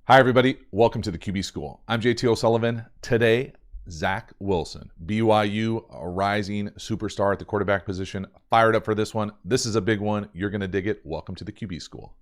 Hi, everybody. Welcome to the QB School. I'm JT O'Sullivan. Today, Zach Wilson, BYU, a rising superstar at the quarterback position. Fired up for this one. This is a big one. You're going to dig it. Welcome to the QB School.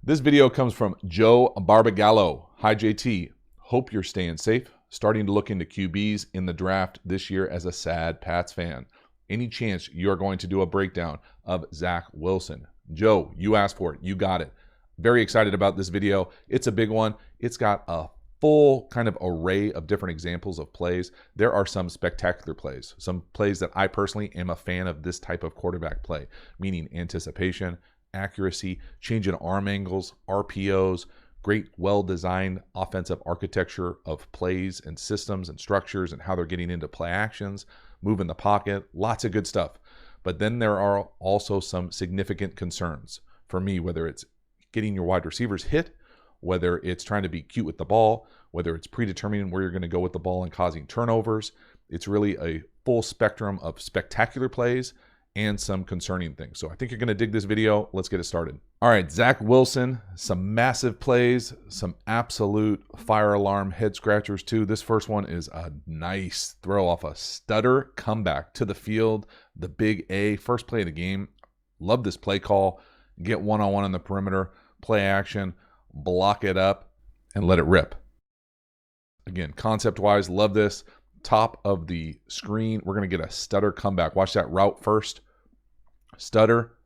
This video comes from Joe Barbagallo. Hi, JT. Hope you're staying safe. Starting to look into QBs in the draft this year as a sad Pats fan. Any chance you're going to do a breakdown of Zach Wilson? Joe, you asked for it. You got it. Very excited about this video. It's a big one. It's got a full kind of array of different examples of plays. There are some spectacular plays, some plays that I personally am a fan of this type of quarterback play, meaning anticipation, accuracy, change in arm angles, RPOs, great well-designed offensive architecture of plays and systems and structures and how they're getting into play actions, move in the pocket, lots of good stuff. But then there are also some significant concerns for me, whether it's getting your wide receivers hit, whether it's trying to be cute with the ball, whether it's predetermining where you're going to go with the ball and causing turnovers. It's really a full spectrum of spectacular plays and some concerning things. So I think you're going to dig this video. Let's get it started. All right, Zach Wilson, some massive plays, some absolute fire alarm head scratchers too. This first one is a nice throw off a stutter comeback to the field, the big A, first play of the game. Love this play call. Get one-on-one on the perimeter, play action, block it up, and let it rip. Again, concept-wise, love this. Top of the screen, we're going to get a stutter comeback. Watch that route first. Stutter.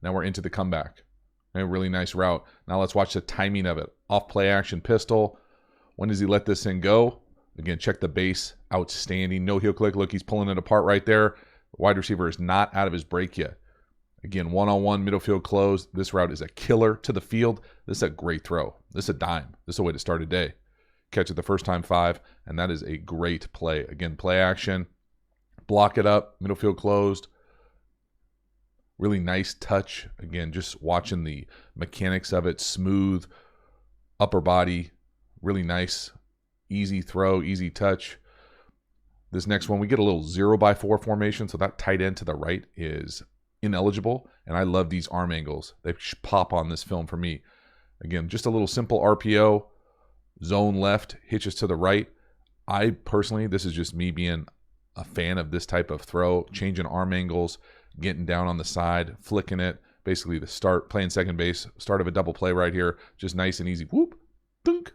Now we're into the comeback. A really nice route. Now let's watch the timing of it. Off play action pistol. When does he let this thing go? Again, check the base. Outstanding. No heel click. Look, he's pulling it apart right there. The wide receiver is not out of his break yet. Again, one-on-one, middle field close. This route is a killer to the field. This is a great throw. This is a dime. This is a way to start a day. Catch it the first time 5, and that is a great play. Again, play action, block it up, middle field closed. Really nice touch. Again, just watching the mechanics of it, smooth, upper body, really nice, easy throw, easy touch. This next one, we get a little 0x4 formation, so that tight end to the right is ineligible, and I love these arm angles. They pop on this film for me. Again, just a little simple RPO. Zone left, hitches to the right. I personally, this is just me being a fan of this type of throw, changing arm angles, getting down on the side, flicking it. Basically the start, playing second base, start of a double play right here. Just nice and easy. Whoop, dunk.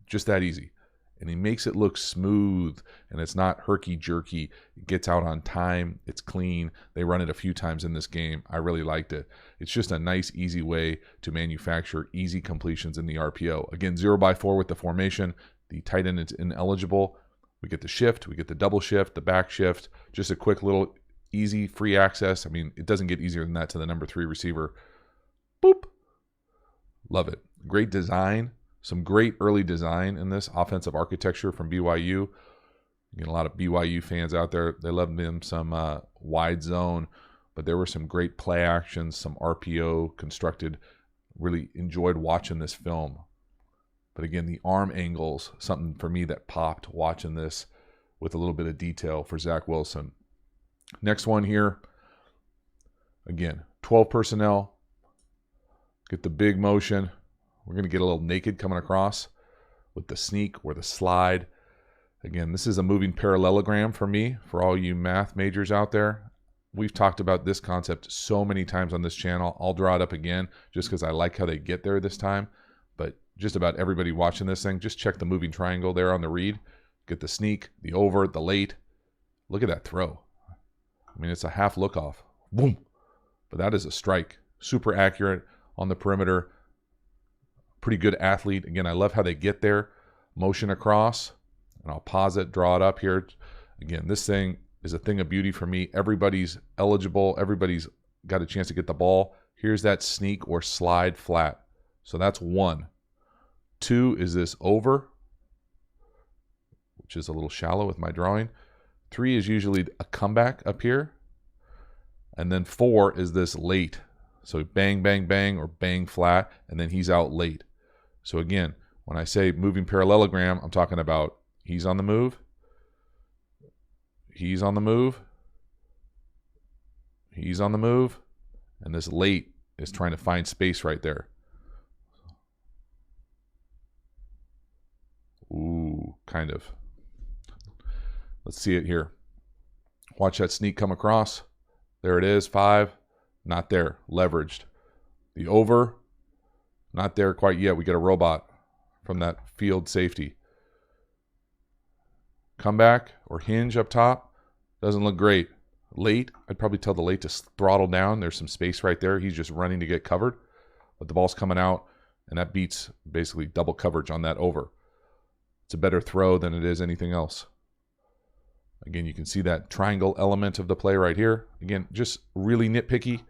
Just that easy. And he makes it look smooth, and it's not herky-jerky. It gets out on time. It's clean. They run it a few times in this game. I really liked it. It's just a nice, easy way to manufacture easy completions in the RPO. Again, 0x4 with the formation. The tight end is ineligible. We get the shift. We get the double shift, the back shift. Just a quick little easy free access. I mean, it doesn't get easier than that to the number 3 receiver. Boop. Love it. Great design. Some great early design in this offensive architecture from BYU. Get a lot of BYU fans out there. They love them some wide zone, but there were some great play actions, some RPO constructed. Really enjoyed watching this film. But again, the arm angles, something for me that popped watching this with a little bit of detail for Zach Wilson. Next one here. Again, 12 personnel. Get the big motion. We're going to get a little naked coming across with the sneak or the slide. Again, this is a moving parallelogram for me, for all you math majors out there. We've talked about this concept so many times on this channel. I'll draw it up again just because I like how they get there this time. But just about everybody watching this thing, just check the moving triangle there on the read. Get the sneak, the over, the late. Look at that throw. I mean, it's a half look off. Boom. But that is a strike. Super accurate on the perimeter. Pretty good athlete. Again, I love how they get there. Motion across. And I'll pause it, draw it up here. Again, this thing is a thing of beauty for me. Everybody's eligible. Everybody's got a chance to get the ball. Here's that sneak or slide flat. So that's 1. 2 is this over, which is a little shallow with my drawing. 3 is usually a comeback up here. And then 4 is this late. So bang, bang, bang, or bang flat, and then he's out late. So again, when I say moving parallelogram, I'm talking about he's on the move, he's on the move, He's on the move, and this late is trying to find space right there. Ooh, kind of. Let's see it here. Watch that sneak come across. There it is, 5. Not there, leveraged. The over, not there quite yet. We get a robot from that field safety. Comeback or hinge up top, doesn't look great. Late, I'd probably tell the late to throttle down. There's some space right there. He's just running to get covered, but the ball's coming out, and that beats basically double coverage on that over. It's a better throw than it is anything else. Again, you can see that triangle element of the play right here. Again, just really nitpicky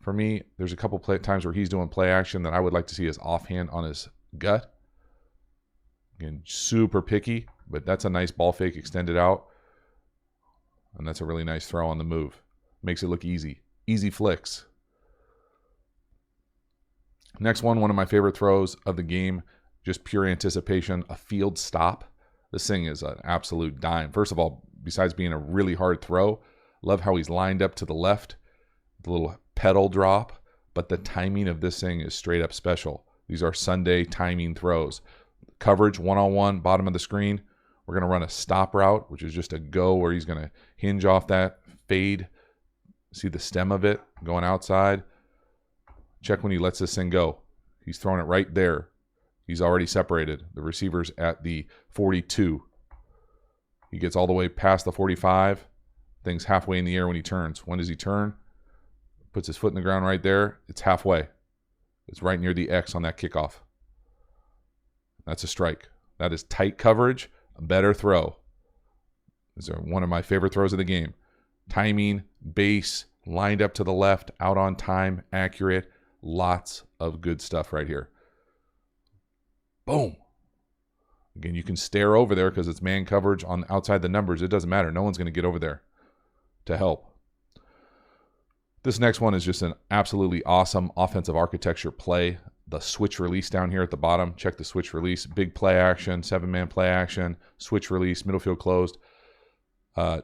for me. There's a couple times where he's doing play action that I would like to see his offhand on his gut. Again, super picky, but that's a nice ball fake extended out. And that's a really nice throw on the move. Makes it look easy. Easy flicks. Next one of my favorite throws of the game, just pure anticipation, a field stop. This thing is an absolute dime. First of all, besides being a really hard throw, love how he's lined up to the left, the little pedal drop, but the timing of this thing is straight up special. These are Sunday timing throws. Coverage, one-on-one, bottom of the screen. We're going to run a stop route, which is just a go where he's going to hinge off that, fade. See the stem of it going outside. Check when he lets this thing go. He's throwing it right there. He's already separated. The receiver's at the 42. He gets all the way past the 45. Thing's halfway in the air when he turns. When does he turn? Puts his foot in the ground right there. It's halfway. It's right near the X on that kickoff. That's a strike. That is tight coverage, a better throw. These are one of my favorite throws of the game. Timing, base, lined up to the left, out on time, accurate. Lots of good stuff right here. Boom. Again, you can stare over there because it's man coverage on outside the numbers. It doesn't matter. No one's going to get over there to help. This next one is just an absolutely awesome offensive architecture play. The switch release down here at the bottom. Check the switch release. Big play action, 7-man play action, switch release, middle field closed.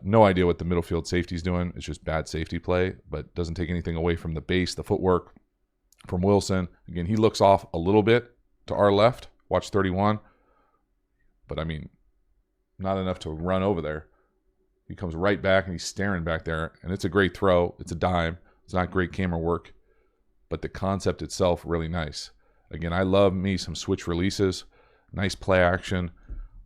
No idea what the middle field safety's doing. It's just bad safety play, but doesn't take anything away from the base, the footwork from Wilson. Again, he looks off a little bit to our left. Watch 31. But, I mean, not enough to run over there. He comes right back, and he's staring back there. And it's a great throw. It's a dime. It's not great camera work. But the concept itself, really nice. Again, I love me some switch releases. Nice play action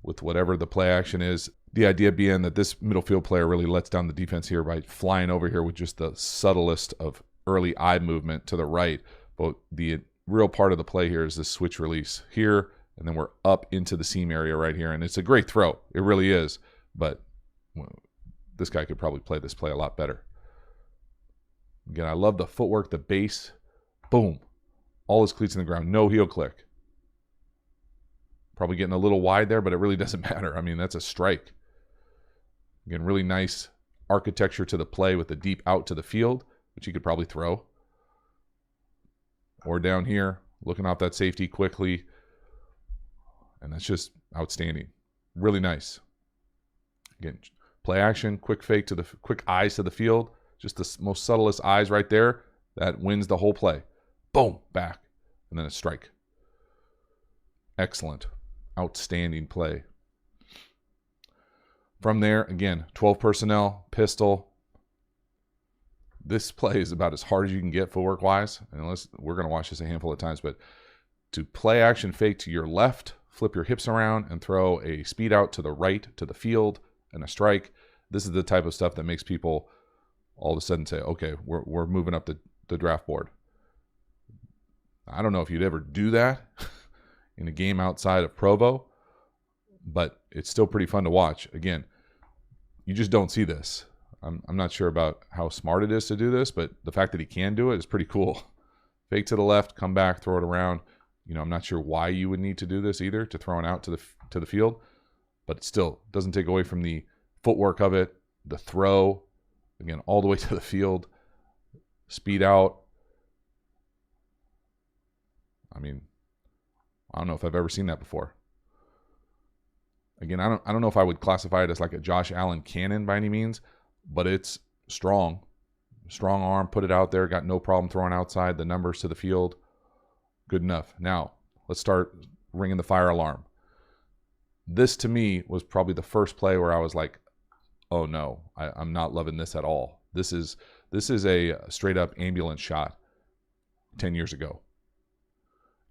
with whatever the play action is. The idea being that this middle field player really lets down the defense here by flying over here with just the subtlest of early eye movement to the right. But the real part of the play here is this switch release here. And then we're up into the seam area right here. And it's a great throw. It really is. But this guy could probably play this play a lot better. Again, I love the footwork, the base. Boom. All his cleats in the ground. No heel click. Probably getting a little wide there, but it really doesn't matter. I mean, that's a strike. Again, really nice architecture to the play with the deep out to the field, which he could probably throw. Or down here, looking off that safety quickly. And that's just outstanding. Really nice. Again, play action, quick fake to the quick eyes to the field. Just the most subtlest eyes right there. That wins the whole play. Boom, back. And then a strike. Excellent. Outstanding play. From there, again, 12 personnel, pistol. This play is about as hard as you can get footwork-wise. And we're going to watch this a handful of times, but to play action fake to your left, flip your hips around, and throw a speed out to the right, to the field, and a strike. This is the type of stuff that makes people all of a sudden say, okay, we're moving up the draft board. I don't know if you'd ever do that in a game outside of Provo, but it's still pretty fun to watch. Again, you just don't see this. I'm not sure about how smart it is to do this, but the fact that he can do it is pretty cool. Fake to the left, come back, throw it around. You know, I'm not sure why you would need to do this either, to throw it out to the field, but it still doesn't take away from the footwork of it, the throw, again, all the way to the field, speed out. I mean, I don't know if I've ever seen that before. Again, I don't know if I would classify it as like a Josh Allen cannon by any means, but it's strong. strong arm, put it out there, got no problem throwing outside the numbers to the field. Good enough. Now, let's start ringing the fire alarm. This, to me, was probably the first play where I was like, oh no, I'm not loving this at all. This is a straight up ambulance shot 10 years ago.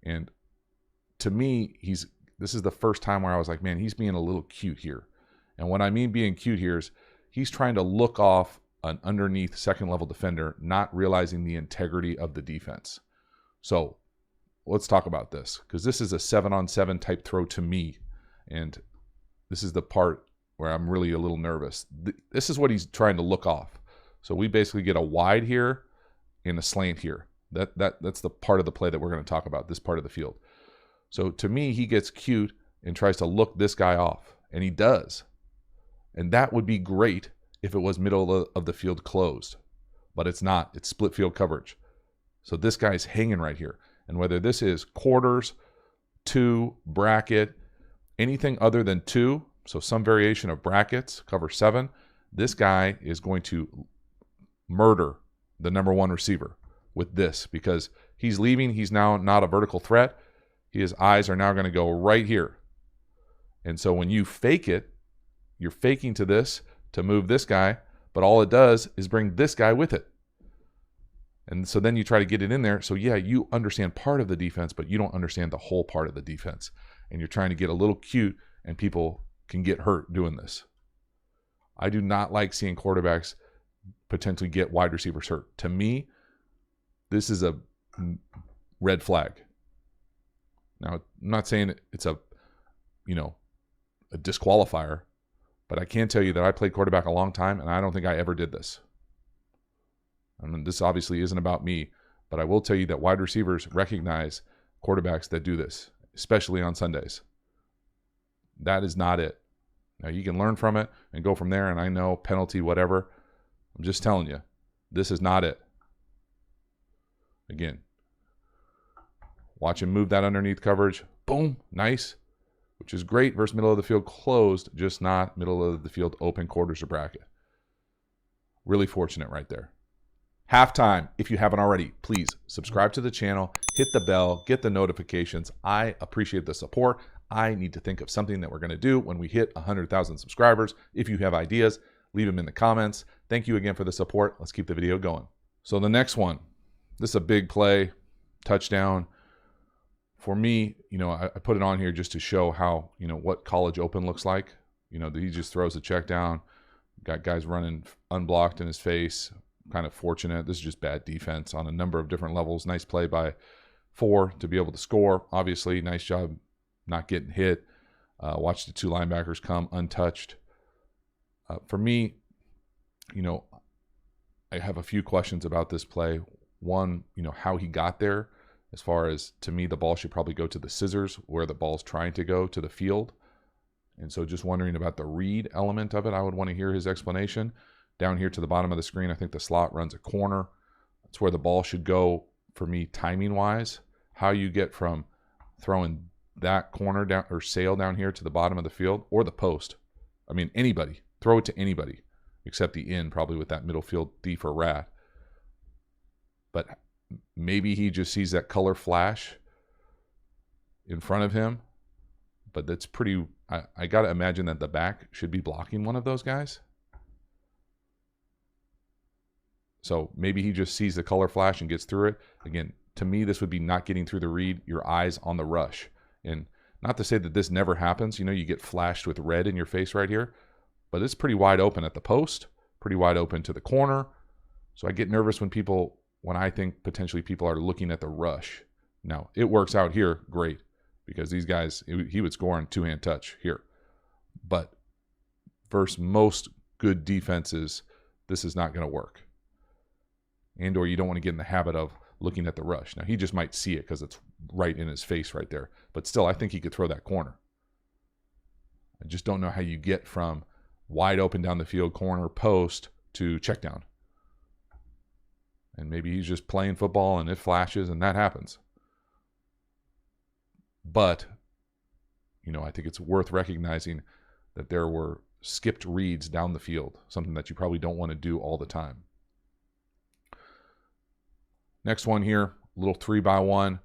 And to me, this is the first time where I was like, man, he's being a little cute here. And what I mean being cute here is he's trying to look off an underneath second level defender, not realizing the integrity of the defense. So let's talk about this, because this is a 7-on-7 type throw to me. And this is the part where I'm really a little nervous. This is what he's trying to look off. So we basically get a wide here and a slant here. That's the part of the play that we're going to talk about, this part of the field. So to me, he gets cute and tries to look this guy off, and he does. And that would be great if it was middle of the field closed, but it's not. It's split field coverage. So this guy's hanging right here. And whether this is quarters, 2, bracket, anything other than 2, so some variation of brackets, cover 7, this guy is going to murder the number 1 receiver with this, because he's leaving. He's now not a vertical threat. His eyes are now going to go right here. And so when you fake it, you're faking to this to move this guy, but all it does is bring this guy with it. And so then you try to get it in there. So yeah, you understand part of the defense, but you don't understand the whole part of the defense. And you're trying to get a little cute, and people can get hurt doing this. I do not like seeing quarterbacks potentially get wide receivers hurt. To me, this is a red flag. Now, I'm not saying it's a disqualifier, but I can tell you that I played quarterback a long time, and I don't think I ever did this. I mean, this obviously isn't about me, but I will tell you that wide receivers recognize quarterbacks that do this, especially on Sundays. That is not it. Now, you can learn from it and go from there, and I know penalty, whatever. I'm just telling you, this is not it. Again, watch him move that underneath coverage. Boom, nice, which is great versus middle of the field closed, just not middle of the field open, quarters or bracket. Really fortunate right there. Halftime, if you haven't already, please subscribe to the channel, hit the bell, get the notifications. I appreciate the support. I need to think of something that we're going to do when we hit 100,000 subscribers. If you have ideas, leave them in the comments. Thank you again for the support. Let's keep the video going. So the next one, this is a big play, touchdown. For me, I put it on here just to show how, what college open looks like. He just throws a check down, got guys running unblocked in his face. Kind of fortunate. This is just bad defense on a number of different levels. Nice play by 4 to be able to score. Obviously, nice job not getting hit. Watch the 2 linebackers come untouched. For me, I have a few questions about this play. One, how he got there. As far as, to me, the ball should probably go to the scissors where the ball's trying to go to the field. And so just wondering about the read element of it. I would want to hear his explanation. Down here to the bottom of the screen, I think the slot runs a corner. That's where the ball should go for me timing-wise. How you get from throwing that corner down or sail down here to the bottom of the field or the post. I mean, anybody. Throw it to anybody except the end, probably with that middle field thief or rat. But maybe he just sees that color flash in front of him. But that's pretty... I got to imagine that the back should be blocking one of those guys. So maybe he just sees the color flash and gets through it. Again, to me, this would be not getting through the read, your eyes on the rush. And not to say that this never happens. You get flashed with red in your face right here. But it's pretty wide open at the post, pretty wide open to the corner. So I get nervous when I think potentially people are looking at the rush. Now, it works out here, great, because these guys, he would score on 2-hand touch here. But versus most good defenses, this is not going to work. And or you don't want to get in the habit of looking at the rush. Now, he just might see it because it's right in his face right there. But still, I think he could throw that corner. I just don't know how you get from wide open down the field, corner, post, to check down. And maybe he's just playing football and it flashes and that happens. But, I think it's worth recognizing that there were skipped reads down the field, something that you probably don't want to do all the time. Next one here, a little 3x1.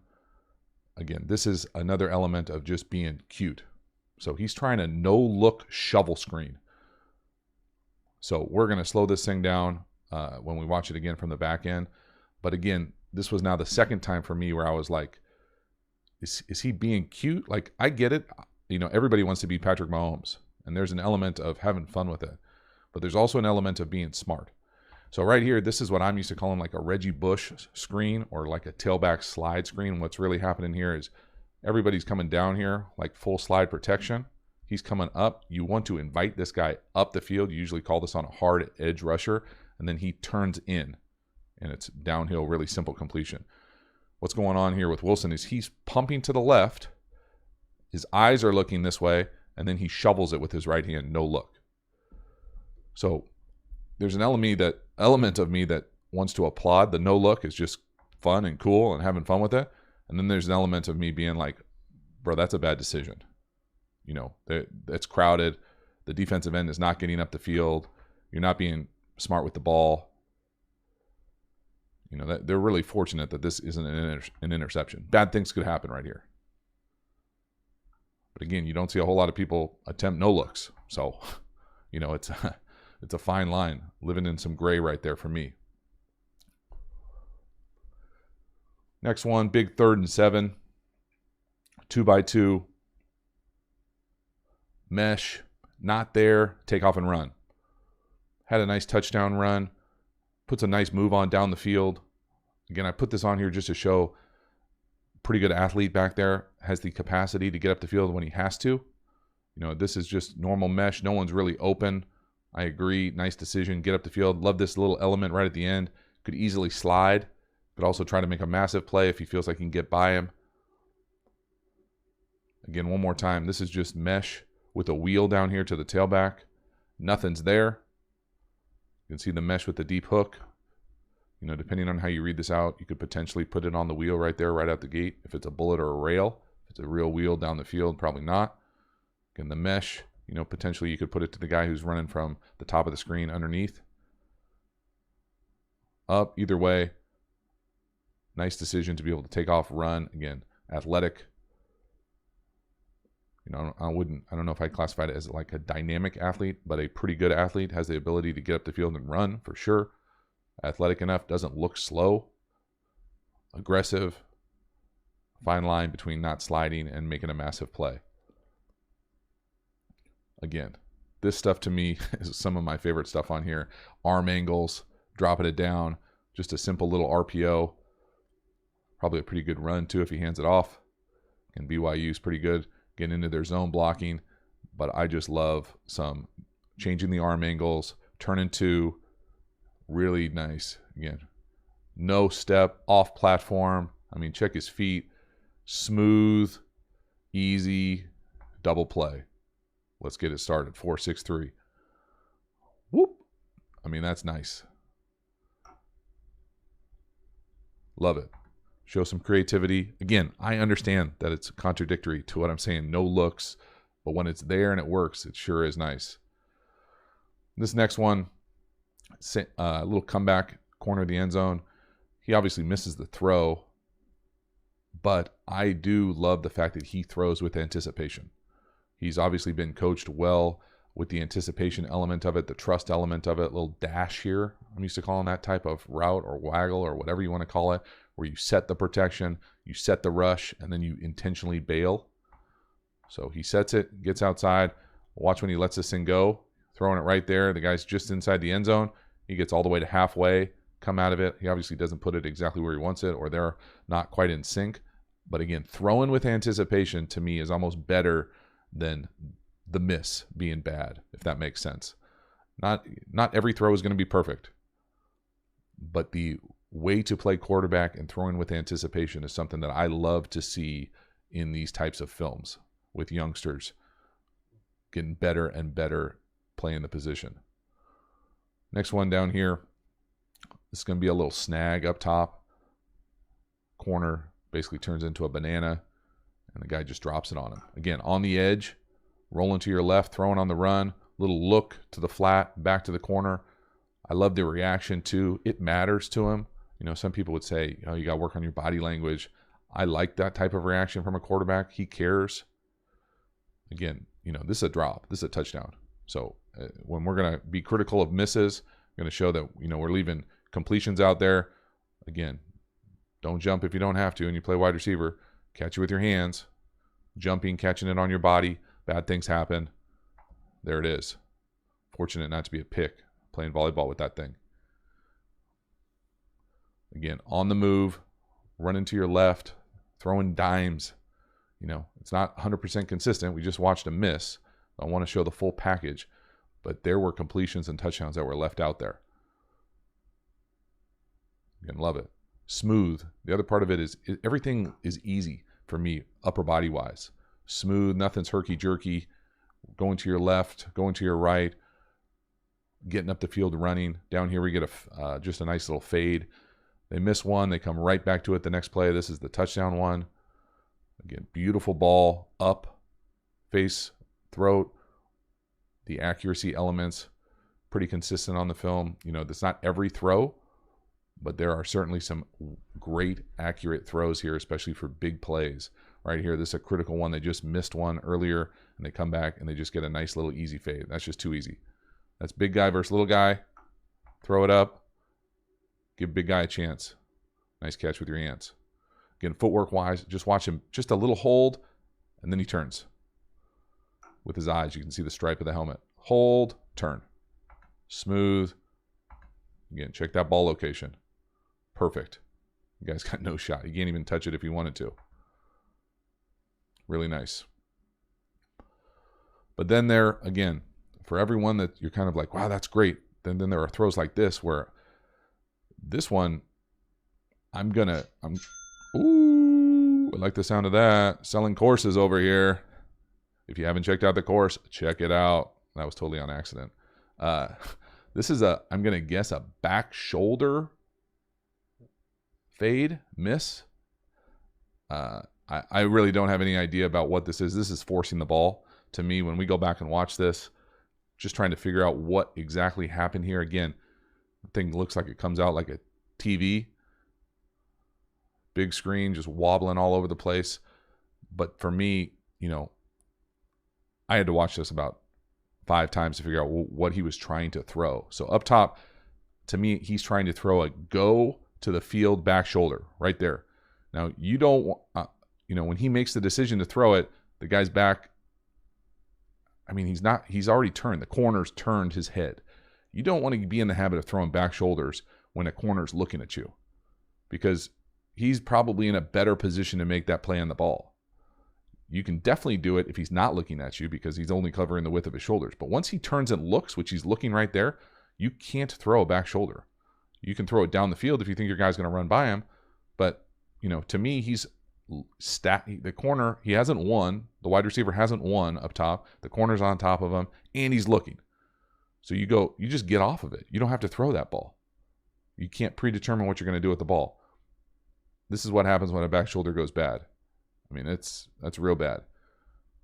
Again, this is another element of just being cute. So he's trying a no-look shovel screen. So we're going to slow this thing down when we watch it again from the back end. But again, this was now the second time for me where I was like, is he being cute? Like, I get it. You know, everybody wants to be Patrick Mahomes, and there's an element of having fun with it. But there's also an element of being smart. So right here, this is what I'm used to calling like a Reggie Bush screen or like a tailback slide screen. What's really happening here is everybody's coming down here like full slide protection. He's coming up. You want to invite this guy up the field. You usually call this on a hard edge rusher, and then he turns in, and it's downhill, really simple completion. What's going on here with Wilson is he's pumping to the left. His eyes are looking this way, and then he shovels it with his right hand, no look. So there's an element of me that wants to applaud the no look. Is just fun and cool and having fun with it. And then there's an element of me being like, bro, that's a bad decision. You know, it's crowded. The defensive end is not getting up the field. You're not being smart with the ball. You know, they're really fortunate that this isn't an interception. Bad things could happen right here. But again, you don't see a whole lot of people attempt no looks. So, you know, it's a fine line, living in some gray right there for me. Next one, big 3rd and 7, 2x2, mesh, not there, take off and run. Had a nice touchdown run, puts a nice move on down the field. Again, I put this on here just to show pretty good athlete back there, has the capacity to get up the field when he has to. You know, this is just normal mesh. No one's really open. I agree. Nice decision. Get up the field. Love this little element right at the end. Could easily slide. Could also try to make a massive play if he feels like he can get by him. Again, one more time. This is just mesh with a wheel down here to the tailback. Nothing's there. You can see the mesh with the deep hook. You know, depending on how you read this out, you could potentially put it on the wheel right there, right out the gate. If it's a bullet or a rail. If it's a real wheel down the field, probably not. Again, the mesh, you know, potentially you could put it to the guy who's running from the top of the screen underneath. Up, either way. Nice decision to be able to take off, run. Again, athletic. You know, I don't know if I'd classify it as like a dynamic athlete, but a pretty good athlete, has the ability to get up the field and run for sure. Athletic enough, doesn't look slow. Aggressive. Fine line between not sliding and making a massive play. Again, this stuff to me is some of my favorite stuff on here. Arm angles, dropping it down, just a simple little RPO. Probably a pretty good run too if he hands it off. And BYU's pretty good getting into their zone blocking. But I just love some changing the arm angles, turning to really nice. Again, no step, off platform. I mean, check his feet. Smooth, easy, double play. Let's get it started. 4-6-3. Whoop. I mean, that's nice. Love it. Show some creativity. Again, I understand that it's contradictory to what I'm saying. No looks. But when it's there and it works, it sure is nice. This next one, a little comeback, corner of the end zone. He obviously misses the throw. But I do love the fact that he throws with anticipation. He's obviously been coached well with the anticipation element of it, the trust element of it, a little dash here. I'm used to calling that type of route or waggle or whatever you want to call it, where you set the protection, you set the rush, and then you intentionally bail. So he sets it, gets outside. Watch when he lets this thing go, throwing it right there. The guy's just inside the end zone. He gets all the way to halfway, come out of it. He obviously doesn't put it exactly where he wants it, or they're not quite in sync. But again, throwing with anticipation to me is almost better than the miss being bad, if that makes sense. Not every throw is going to be perfect, but the way to play quarterback and throwing with anticipation is something that I love to see in these types of films with youngsters getting better and better playing the position. Next one down here, this is going to be a little snag up top. Corner basically turns into a banana, and the guy just drops it on him. Again, on the edge, rolling to your left, throwing on the run, little look to the flat, back to the corner. I love the reaction too. It matters to him. Some people would say, you got to work on your body language. I like that type of reaction from a quarterback. He cares. Again, this is a drop. This is a touchdown. So when we're going to be critical of misses, we're going to show that, we're leaving completions out there. Again, don't jump if you don't have to and you play wide receiver. Catch it with your hands. Jumping, catching it on your body. Bad things happen. There it is. Fortunate not to be a pick playing volleyball with that thing. Again, on the move, running to your left, throwing dimes. It's not 100% consistent. We just watched a miss. I want to show the full package, but there were completions and touchdowns that were left out there. Again, love it. Smooth. The other part of it is everything is easy for me, upper body wise. Smooth, nothing's herky-jerky. Going to your left, going to your right, getting up the field running. Down here we get just a nice little fade. They miss one, they come right back to it the next play. This is the touchdown one. Again, beautiful ball, up, face, throat. The accuracy elements, pretty consistent on the film. That's not every throw, but there are certainly some great accurate throws here, especially for big plays. Right here, this is a critical one. They just missed one earlier, and they come back, and they just get a nice little easy fade. That's just too easy. That's big guy versus little guy. Throw it up. Give big guy a chance. Nice catch with your hands. Again, footwork-wise, just watch him. Just a little hold, and then he turns. With his eyes, you can see the stripe of the helmet. Hold, turn. Smooth. Again, check that ball location. Perfect. You guys got no shot. You can't even touch it if you wanted to. Really nice. But then there, again, for everyone that you're kind of like, wow, that's great. Then there are throws like this where this one, ooh, I like the sound of that. Selling courses over here. If you haven't checked out the course, check it out. That was totally on accident. This is I'm going to guess a back shoulder fade, miss. I really don't have any idea about what this is. This is forcing the ball to me when we go back and watch this. Just trying to figure out what exactly happened here. Again, the thing looks like it comes out like a TV. Big screen, just wobbling all over the place. But for me, I had to watch this about 5 times to figure out what he was trying to throw. So up top, to me, he's trying to throw a go to the field back shoulder right there. Now, you don't, when he makes the decision to throw it, the guy's back. He's already turned. The corner's turned his head. You don't want to be in the habit of throwing back shoulders when a corner's looking at you, because he's probably in a better position to make that play on the ball. You can definitely do it if he's not looking at you because he's only covering the width of his shoulders. But once he turns and looks, which he's looking right there, you can't throw a back shoulder. You can throw it down the field if you think your guy's going to run by him. But, to me, he's the corner, he hasn't won. The wide receiver hasn't won up top. The corner's on top of him, and he's looking. So you just get off of it. You don't have to throw that ball. You can't predetermine what you're going to do with the ball. This is what happens when a back shoulder goes bad. That's real bad.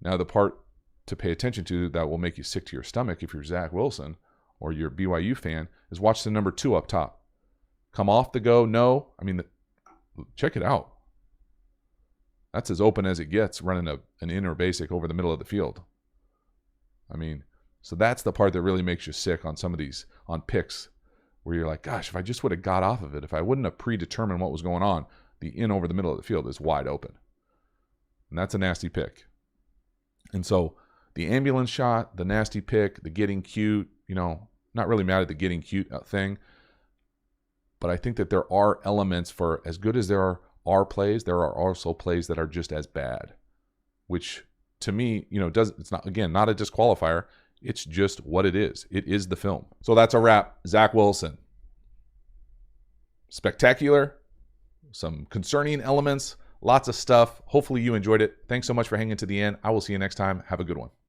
Now, the part to pay attention to that will make you sick to your stomach if you're Zach Wilson or you're a BYU fan is watch the number 2 up top. Come off the go, no. Check it out. That's as open as it gets running an inner basic over the middle of the field. So that's the part that really makes you sick on some of these, on picks, where you're like, gosh, if I just would have got off of it, if I wouldn't have predetermined what was going on, the in over the middle of the field is wide open. And that's a nasty pick. And so the ambulance shot, the nasty pick, the getting cute, not really mad at the getting cute thing. But I think that there are elements for, as good as there are plays, there are also plays that are just as bad, which to me, it's not, again, not a disqualifier. It's just what it is. It is the film. So that's a wrap. Zach Wilson. Spectacular. Some concerning elements. Lots of stuff. Hopefully you enjoyed it. Thanks so much for hanging to the end. I will see you next time. Have a good one.